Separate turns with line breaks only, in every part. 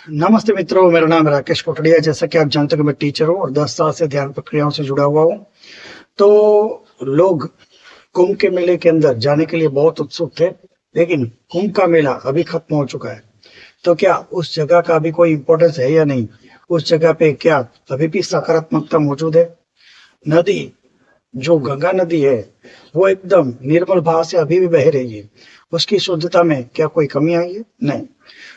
नमस्ते मित्रों, मेरा नाम राकेश कोटड़िया। जैसा कि आप जानते हो कि मैं टीचर हूँ और 10 साल से ध्यान प्रक्रियाओं से जुड़ा हुआ हूँ। तो लोग कुंभ के मेले के अंदर जाने के लिए बहुत उत्सुक थे, लेकिन कुंभ का मेला अभी खत्म हो चुका है। तो क्या उस जगह का अभी कोई इम्पोर्टेंस है या नहीं? उस जगह पे क्या अभी भी सकारात्मकता मौजूद है? नदी, जो गंगा नदी है, वो एकदम निर्मल भाव से अभी भी बह रही है। उसकी शुद्धता में क्या कोई कमी आई है? नहीं।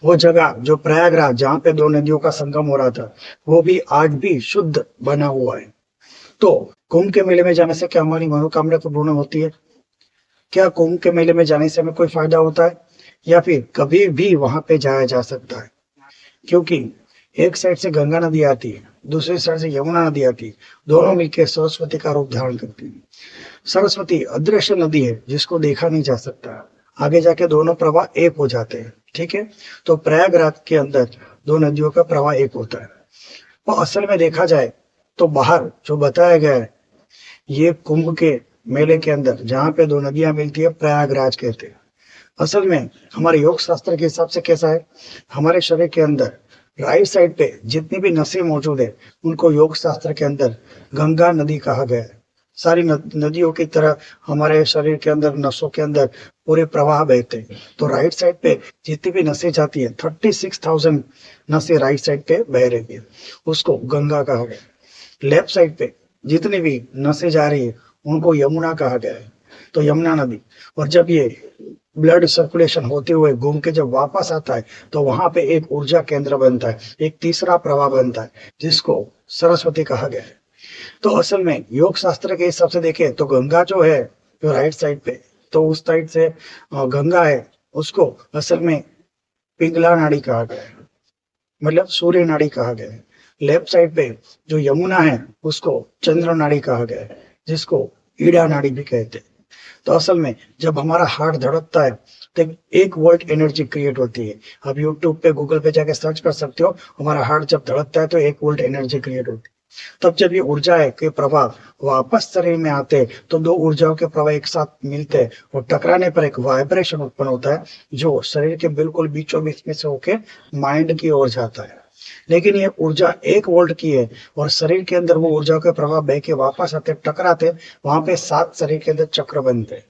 वो जगह जो प्रयागराज, जहाँ पे दो नदियों का संगम हो रहा था, वो भी आज भी शुद्ध बना हुआ है। तो कुंभ के मेले में जाने से क्या हमारी मनोकामना तो पूर्ण होती है? क्या कुंभ के मेले में जाने से हमें कोई फायदा होता है, या फिर कभी भी वहां पे जाया जा सकता है? क्योंकि एक साइड से गंगा नदी आती है, दूसरी साइड से यमुना नदी आती है। दोनों मिलकर सरस्वती का रूप धारण करती है। सरस्वती अदृश्य नदी है जिसको देखा नहीं जा सकता। आगे जाके दोनों प्रवाह एक हो जाते हैं। ठीक है। तो प्रयागराज के अंदर दो नदियों का प्रवाह एक होता है। और असल में देखा जाए तो बाहर जो बताया गया है, ये कुंभ के मेले के अंदर जहाँ पे दो नदियां मिलती है, प्रयागराज कहते हैं। असल में हमारे योग शास्त्र के हिसाब से कैसा है, हमारे शरीर के अंदर राइट साइड पे जितनी भी नसें मौजूद है, उनको योग शास्त्र के अंदर गंगा नदी कहा गया है। सारी नदियों की तरह हमारे शरीर के अंदर, नसों के अंदर पूरे प्रवाह बहते हैं। तो राइट साइड पे जितनी भी नसें जाती है, 36,000 नसें राइट साइड पे बह रही है, उसको गंगा कहा गया। लेफ्ट साइड पे जितनी भी नसें जा रही है, उनको यमुना कहा गया है। तो यमुना नदी। और जब ये ब्लड सर्कुलेशन होते हुए घूम के जब वापस आता है, तो वहां पे एक ऊर्जा केंद्र बनता है, एक तीसरा प्रवाह बनता है, जिसको सरस्वती कहा गया है। तो असल में योग शास्त्र के हिसाब से देखें तो गंगा जो है, जो राइट साइड पे, तो उस साइड से गंगा है, उसको असल में पिंगला नाड़ी कहा गया है, मतलब सूर्य नाड़ी कहा गया है। लेफ्ट साइड पे जो यमुना है, उसको चंद्र नाड़ी कहा गया है, जिसको ईड़ा नाड़ी भी कहते हैं। तो असल में जब हमारा हार्ट धड़कता है, तो 1 वोल्ट एनर्जी क्रिएट होती है। आप यूट्यूब पे, गूगल पे जाके सर्च कर सकते हो, हमारा हार्ट जब धड़कता है तो 1 वोल्ट एनर्जी क्रिएट होती है। तब जब ये ऊर्जा है के प्रवाह वापस शरीर में आते हैं, तो दो ऊर्जाओं के प्रवाह एक साथ मिलते हैं और टकराने पर एक वाइब्रेशन उत्पन्न होता है, जो शरीर के बिल्कुल बीचों बीच में से होके माइंड की ओर जाता है। लेकिन ये ऊर्जा 1 वोल्ट की है, और शरीर के अंदर वो ऊर्जा के प्रवाह बह के वापस आते, टकराते, वहां पे 7 शरीर के अंदर चक्र बनते हैं।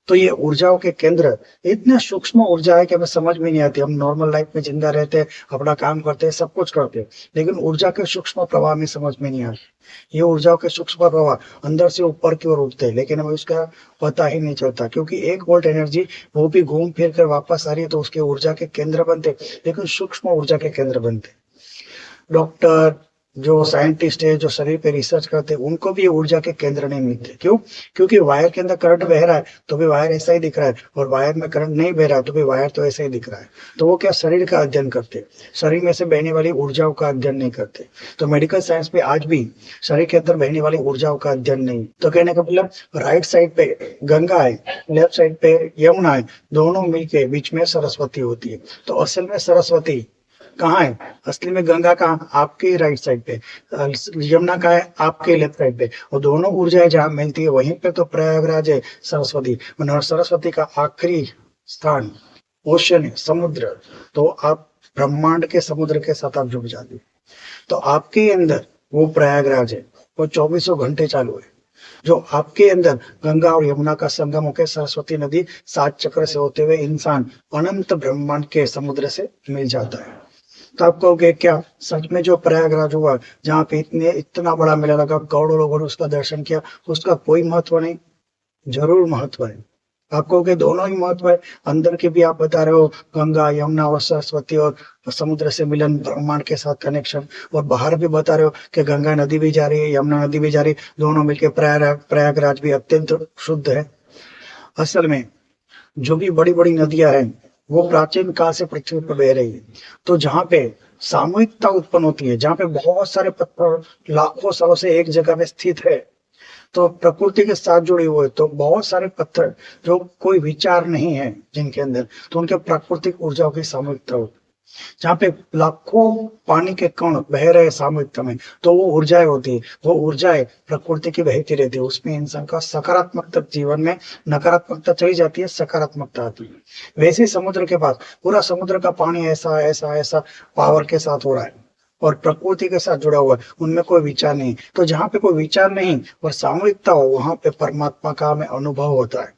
तो ये ऊर्जाओं के केंद्र इतने सूक्ष्म ऊर्जा है कि हमें समझ में नहीं आती। हम नॉर्मल लाइफ में जिंदा रहते हैं, अपना काम करते हैं, सब कुछ करते हैं, लेकिन ऊर्जा के सूक्ष्म प्रवाह में समझ में नहीं आती। ये ऊर्जाओं के सूक्ष्म प्रवाह अंदर से ऊपर की ओर उठते हैं, लेकिन हमें उसका पता ही नहीं चलता, क्योंकि 1 वोल्ट एनर्जी वो भी घूम फिर कर वापस आ रही है, तो उसके ऊर्जा के केंद्र बनते, लेकिन सूक्ष्म ऊर्जा के केंद्र बनते। डॉक्टर, जो साइंटिस्ट है, जो शरीर पे रिसर्च करते हैं, उनको भी ऊर्जा के केंद्र नहीं मिलते। क्यों? क्योंकि वायर के अंदर करंट बह रहा है तो भी वायर ऐसा ही दिख रहा है, और वायर में करंट नहीं बह रहा है तो भी वायर तो ऐसा ही दिख रहा है। तो वो क्या शरीर का अध्ययन करते, शरीर में से बहने वाली ऊर्जाओं का अध्ययन नहीं करते। तो मेडिकल साइंस में आज भी शरीर के अंदर बहने वाली ऊर्जाओं का अध्ययन नहीं। तो कहने का मतलब, राइट साइड पे गंगा है, लेफ्ट साइड पे यमुना है, दोनों मिलके बीच में सरस्वती होती है। तो असल में सरस्वती कहाँ है? असली में गंगा कहाँ? आपके राइट साइड पे। यमुना का है आपके लेफ्ट साइड पे, और दोनों ऊर्जाएं जहाँ मिलती है वहीं पे तो प्रयागराज है, सरस्वती। और सरस्वती का आखिरी स्थान ओशन है, समुद्र। तो आप ब्रह्मांड के समुद्र के साथ आप जुड़ जाते हो। तो आपके अंदर वो प्रयागराज है, वो 24 घंटे चालू है। जो आपके अंदर गंगा और यमुना का संगम होकर सरस्वती नदी 7 चक्र से होते हुए इंसान अनंत ब्रह्मांड के समुद्र से मिल जाता है। तो आप कहोगे क्या सच में जो प्रयागराज हुआ, जहाँ पे इतना बड़ा मेला लगा, करोड़ों लोगों ने उसका दर्शन किया, उसका कोई महत्व नहीं? जरूर महत्व है। आप कहोगे दोनों ही महत्व है, अंदर के भी आप बता रहे हो, गंगा यमुना और सरस्वती और समुद्र से मिलन, ब्रह्मांड के साथ कनेक्शन, और बाहर भी बता रहे हो कि गंगा नदी भी जा रही है, यमुना नदी भी जा रही है, दोनों मिलकर प्रयागराज भी अत्यंत शुद्ध है। असल में जो भी बड़ी बड़ी नदियां हैं, वो प्राचीन काल से पृथ्वी पर बह रही है। तो जहाँ पे सामूहिकता उत्पन्न होती है, जहाँ पे बहुत सारे पत्थर लाखों सालों से एक जगह पे स्थित है, तो प्रकृति के साथ जुड़े हुए, तो बहुत सारे पत्थर जो कोई विचार नहीं है जिनके अंदर, तो उनके प्राकृतिक ऊर्जाओं की सामूहिकता होती है। जहाँ पे लाखों पानी के कण बह रहे सामूहिकता में, तो वो ऊर्जाएं होती है, वो ऊर्जाएं प्रकृति की बहती रहती है, उसमें इंसान का सकारात्मकता, जीवन में नकारात्मकता चली जाती है, सकारात्मकता आती है। वैसे ही समुद्र के पास पूरा समुद्र का पानी ऐसा ऐसा ऐसा पावर के साथ हो रहा है और प्रकृति के साथ जुड़ा हुआ है, उनमें कोई विचार नहीं। तो जहाँ पे कोई विचार नहीं और सामूहिकता हो, वहां पे परमात्मा का हमें अनुभव होता है।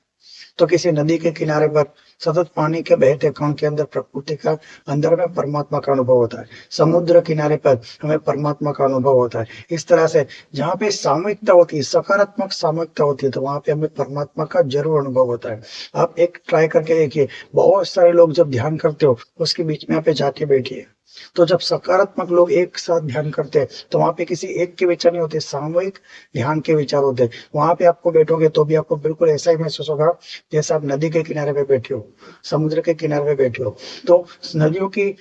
तो किसी नदी के किनारे पर सतत पानी के बहते कण के अंदर प्रकृति का, अंदर में परमात्मा का अनुभव होता है। समुद्र किनारे पर हमें परमात्मा का अनुभव होता है। इस तरह से जहाँ पे सामूहिकता होती है, सकारात्मक सामूहिकता होती है, तो वहां पे हमें परमात्मा का जरूर अनुभव होता है। आप एक ट्राई करके देखिए, बहुत सारे लोग जब ध्यान करते हो, उसके बीच में आप जाके बैठिए, तो जब सकारात्मक लोग एक साथ ध्यान करते हैं, तो वहां पे किसी एक के विचार नहीं होते, सामूहिक ध्यान के विचार होते हैं। वहां पे आपको बैठोगे तो भी आपको बिल्कुल ऐसा ही महसूस होगा जैसे आप नदी के किनारे पे बैठे हो, समुद्र के किनारे पे बैठे हो। तो नदियों की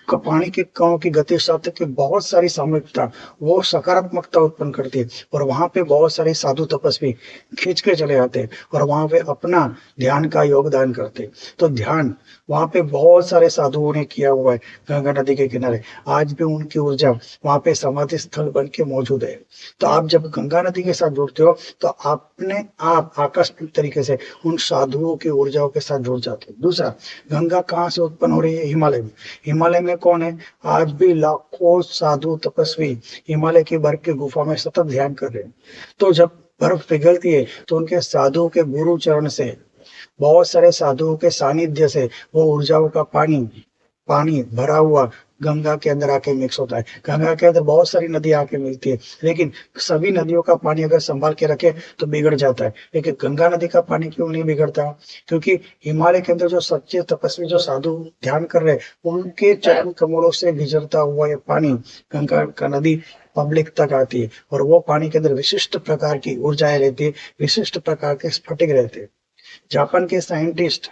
पानी के कणों की गति साथ की बहुत सारी सामूहिकता, वो सकारात्मकता उत्पन्न करती है, और वहां पे बहुत सारे साधु तपस्वी खींच के चले आते हैं और वहां पे अपना ध्यान का योगदान करते हैं। तो ध्यान वहां पे बहुत सारे साधुओं ने किया हुआ है गंगा नदी के किनारे, आज भी उनकी ऊर्जा वहां पे समाधि स्थल बन के मौजूद है। तो आप जब गंगा नदी के साथ जुड़ते हो, तो अपने आप आकस्मिक तरीके से उन साधुओं की ऊर्जाओं के साथ जुड़ जाते हो। दूसरा, गंगा कहाँ से उत्पन्न हो रही है? हिमालय में। हिमालय में कौन है? आज भी लाखों साधु तपस्वी हिमालय की बर्फ की गुफा में सतत ध्यान कर रहे हैं। तो जब बर्फ पिघलती है, तो उनके साधुओं के गुरु चरण से, बहुत सारे साधुओं के सानिध्य से वो ऊर्जाओं का पानी पानी भरा हुआ गंगा के अंदर आके मिक्स होता है। गंगा के अंदर बहुत सारी नदी आके मिलती है, लेकिन सभी नदियों का पानी अगर संभाल के रखे तो बिगड़ जाता है, लेकिन गंगा नदी का पानी क्यों नहीं बिगड़ता? क्योंकि हिमालय के अंदर जो सच्चे तपस्वी, जो साधु ध्यान कर रहे हैं, उनके चरण कमलों से गुजरता हुआ ये पानी, गंगा का नदी पब्लिक तक आती है, और वो पानी के अंदर विशिष्ट प्रकार की ऊर्जाएं रहती है, विशिष्ट प्रकार के स्फटिक रहते हैं। जापान के साइंटिस्ट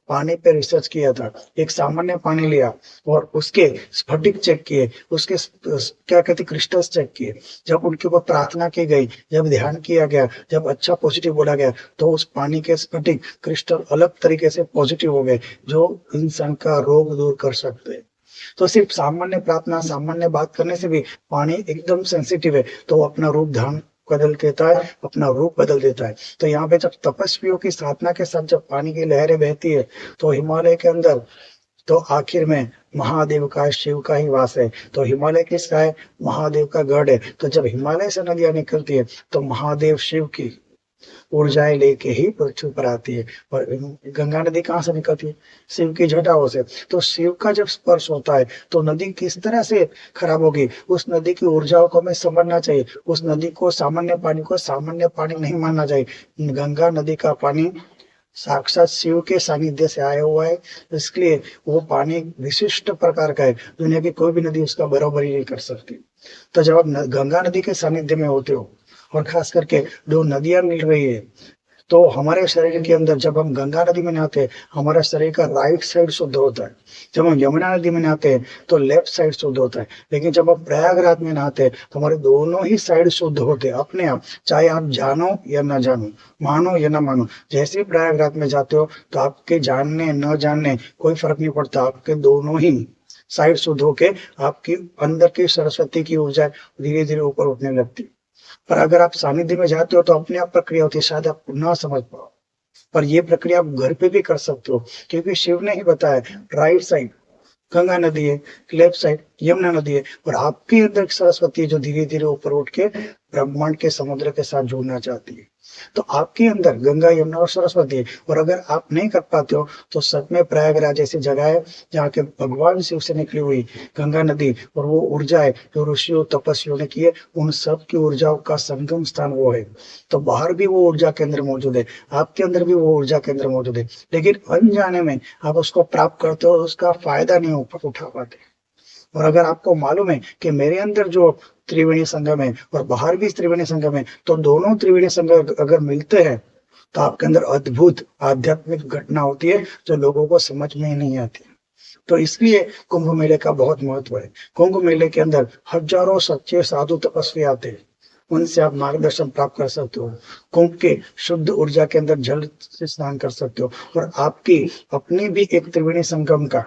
पानी पे रिसर्च किया था, एक सामान्य पानी लिया और उसके स्फटिक चेक किए, उसके क्या कहते क्रिस्टल्स चेक किए। जब उनके ऊपर प्रार्थना की गई, जब ध्यान किया गया, जब अच्छा पॉजिटिव बोला गया, तो उस पानी के स्फटिक क्रिस्टल अलग तरीके से पॉजिटिव हो गए, जो इंसान का रोग दूर कर सकते हैं। तो सिर्फ सामान्य प्रार्थना, सामान्य बात करने से भी पानी एकदम सेंसिटिव है, तो अपना रूप धारण बदल देता है, अपना रूप बदल देता है। तो यहाँ पे जब तपस्वियों की साधना के साथ जब पानी की लहरें बहती है, तो हिमालय के अंदर तो आखिर में महादेव का, शिव का ही वास है। तो हिमालय किसका है? महादेव का गढ़ है। तो जब हिमालय से नदियां निकलती है, तो महादेव शिव की ऊर्जाएं लेके ही पृथ्वी पर आती है। और गंगा नदी कहाँ से निकलती है? शिव की जटाओं से। तो शिव का जब स्पर्श होता है, तो नदी किस तरह से खराब होगी? उस नदी की ऊर्जाओं को हमें समझना चाहिए। उस नदी को, सामान्य पानी को सामान्य पानी नहीं मानना चाहिए। गंगा नदी का पानी साक्षात शिव के सानिध्य से आया हुआ है, इसलिए वो पानी विशिष्ट प्रकार का है, दुनिया की कोई भी नदी उसका बराबरी नहीं कर सकती। तो जब आप गंगा नदी के सानिध्य में होते हो, और खास करके दो नदियां मिल रही है, तो हमारे शरीर के अंदर जब हम गंगा नदी में नहाते हैं, हमारा शरीर का राइट साइड शुद्ध होता है। जब हम यमुना नदी में नहाते हैं, तो लेफ्ट साइड शुद्ध होता है। लेकिन जब हम प्रयागराज में नहाते हैं, तो हमारे दोनों ही साइड शुद्ध होते हैं अपने आप, चाहे आप जानो या ना जानो, मानो या ना मानो। जैसे ही प्रयागराज में जाते हो, तो आपके जानने न जानने कोई फर्क नहीं पड़ता, आपके दोनों ही साइड शुद्ध होके आपकी अंदर की सरस्वती की ऊर्जा धीरे धीरे ऊपर उठने लगती। पर अगर आप सानिध्य में जाते हो, तो अपने आप प्रक्रिया होती है, शायद आप ना समझ पाओ, पर ये प्रक्रिया आप घर पे भी कर सकते हो, क्योंकि शिव ने ही बताया, राइट साइड गंगा नदी है, लेफ्ट साइड यमुना नदी है, और आपके अंदर सरस्वती है, जो धीरे धीरे ऊपर उठ के ब्रह्मांड के समुद्र के साथ जुड़ना चाहती है। तो आपके अंदर गंगा, यमुना और सरस्वती है, और अगर आप नहीं कर पाते हो, तो सच में प्रयागराज ऐसी जगह है जहाँ के भगवान शिव से निकली हुई गंगा नदी और वो ऊर्जा है जो ऋषियों तपस्वियों ने की है, उन सब की ऊर्जाओं का संगम स्थान वो है। तो बाहर भी वो ऊर्जा केंद्र मौजूद है, आपके अंदर भी वो ऊर्जा केंद्र मौजूद है, लेकिन अनजाने में आप उसको प्राप्त करते हो, उसका फायदा नहीं उठा पाते। और अगर आपको मालूम है कि मेरे अंदर जो त्रिवेणी संगम है और बाहर भी त्रिवेणी संगम है, तो दोनों त्रिवेणी संगम अगर मिलते हैं, तो आपके अंदर अद्भुत आध्यात्मिक घटना होती है जो लोगों को समझ में ही नहीं आती। तो इसलिए कुंभ मेले का बहुत महत्व है। कुंभ मेले के अंदर हजारों सच्चे साधु तपस्वी आते हैं, उनसे आप मार्गदर्शन प्राप्त कर सकते हो। कुंभ के शुद्ध ऊर्जा के अंदर जल से स्नान कर सकते हो, और आपकी अपनी भी एक त्रिवेणी संगम का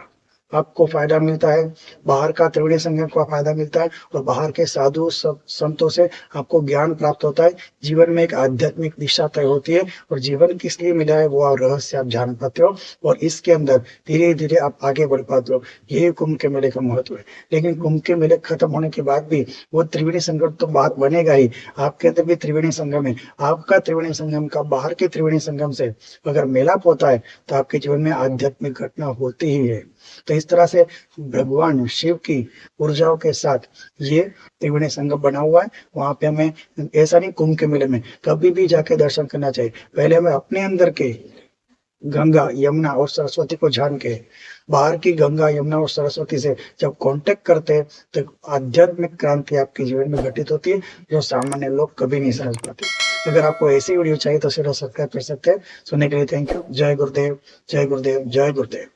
आपको फायदा मिलता है, बाहर का त्रिवेणी संगम का फायदा मिलता है, और बाहर के साधु संतों से आपको ज्ञान प्राप्त होता है। जीवन में एक आध्यात्मिक दिशा तय होती है, और जीवन किस लिए मिला है वो रहस्य आप जान पाते हो, और इसके अंदर धीरे धीरे आप आगे बढ़ पाते हो। यही कुंभ के मेले का महत्व है। लेकिन कुंभ के मेले खत्म होने के बाद भी वो त्रिवेणी संगम तो बात बनेगा ही, आपके अंदर भी त्रिवेणी संगम है। आपका त्रिवेणी संगम का बाहर के त्रिवेणी संगम से अगर मेलाप होता है तो आपके जीवन में आध्यात्मिक घटना होती ही है। तो इस तरह से भगवान शिव की ऊर्जाओं के साथ ये त्रिवेणी संगम बना हुआ है। वहां पे हमें ऐसा नहीं, कुंभ के मेले में कभी भी जाके दर्शन करना चाहिए। पहले हमें अपने अंदर के गंगा, यमुना और सरस्वती को जान के, बाहर की गंगा, यमुना और सरस्वती से जब कांटेक्ट करते हैं तो आध्यात्मिक क्रांति आपके जीवन में घटित होती है, जो सामान्य लोग कभी नहीं समझ पाते। अगर आपको ऐसी वीडियो चाहिए तो सिर्फ सब्सक्राइब कर सकते हैं। सुनने के लिए थैंक यू। जय गुरुदेव, जय गुरुदेव, जय गुरुदेव।